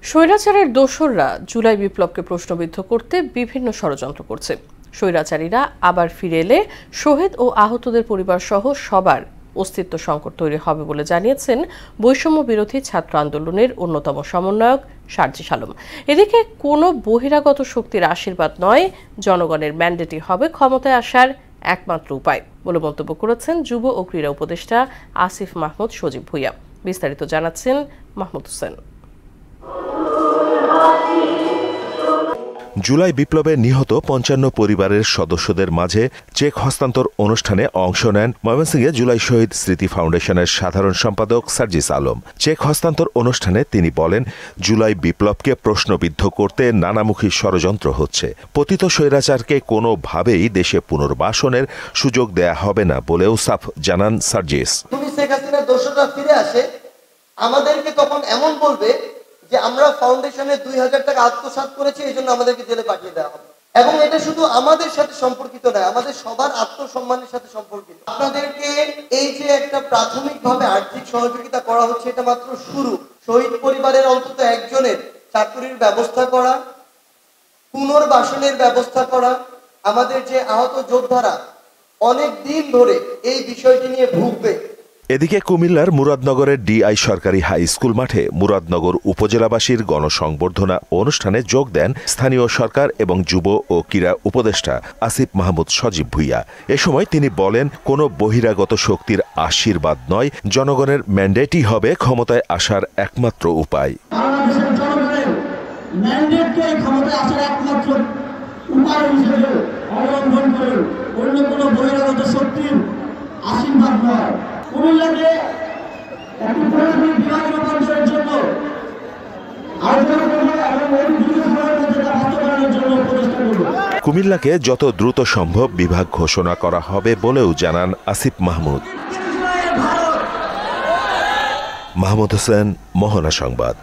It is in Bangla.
স্বৈরাচারের দোসররা জুলাই বিপ্লবকে প্রশ্নবিদ্ধ করতে বিভিন্ন ষড়যন্ত্র করছে। স্বৈরাচারীরা আবার ফিরে এলে শহীদ ও আহতদের পরিবার সহ সবার অস্তিত্ব সংকট তৈরি হবে বলে জানিয়েছেন বৈষম্য বিরোধী ছাত্র আন্দোলনের অন্যতম সমন্বয়ক সার্জিস আলম। এদিকে কোনো বহিরাগত শক্তির আশীর্বাদ নয়, জনগণের ম্যান্ডেটই হবে ক্ষমতায় আসার একমাত্র উপায় বলে মন্তব্য করেছেন যুব ও ক্রীড়া উপদেষ্টা আসিফ মাহমুদ সজীব ভুঁইয়া। বিস্তারিত জানাচ্ছেন মাহমুদ হোসেন। জুলাই বিপ্লবে নিহত ৫৫ পরিবারের সদস্যদের মাঝে চেক হস্তান্তর অনুষ্ঠানে অংশ নেন ময়মনসিংহে জুলাই শহীদ স্মৃতি ফাউন্ডেশনের সাধারণ সম্পাদক সার্জিস আলম। চেক হস্তান্তর অনুষ্ঠানে তিনি বলেন, জুলাই বিপ্লবকে প্রশ্নবিদ্ধ করতে নানামুখী ষড়যন্ত্র হচ্ছে। পতিত স্বৈরাচারকে কোনোভাবেই দেশে পুনর্বাসনের সুযোগ দেয়া হবে না বলেও সাফ জানান সার্জিস। শেখ হাসিনার দোষরা ফিরে আসে, আমাদেরকে তখন এমন বলবে যে আমরা ফাউন্ডেশনে ২০০০ টাকা আত্মসাৎ করেছি, এই জন্য আমাদেরকে জেলে পাঠিয়ে দেওয়া হবে। এবং এটা শুধু আমাদের সাথে সম্পর্কিত নয়, আমাদের সবার আত্মসম্মানের সাথে সম্পর্কিত। আপনাদেরকে এই যে একটা প্রাথমিকভাবে আর্থিক সহযোগিতা করা হচ্ছে, এটা মাত্র শুরু। শহীদ পরিবারের অন্তত একজনের চাকরির ব্যবস্থা করা, পুনর্বাসনের ব্যবস্থা করা, আমাদের যে আহত যোদ্ধারা অনেক দিন ধরে এই বিষয়টি নিয়ে ভুগবে। এদিকে কুমিল্লার মুরাদনগরের ডিআই সরকারি হাই স্কুল মাঠে মুরাদনগর উপজেলাবাসীর গণসংবর্ধনা অনুষ্ঠানে যোগ দেন স্থানীয় সরকার এবং যুব ও ক্রীড়া উপদেষ্টা আসিফ মাহমুদ সজীব ভুঁইয়া। এ সময় তিনি বলেন, কোনো বহিরাগত শক্তির আশীর্বাদ নয়, জনগণের ম্যান্ডেটই হবে ক্ষমতায় আসার একমাত্র উপায়। অন্য কোনো বহিরাগত শক্তির আশীর্বাদ নয়। কুমিল্লাকে একটি প্রশাসনিক বিভাগ রূপান্তরের জন্য কুমিল্লাকে যত দ্রুত সম্ভব বিভাগ ঘোষণা করা হবে বলেও জানান আসিফ মাহমুদ। মাহমুদ হোসেন, মোহনা সংবাদ।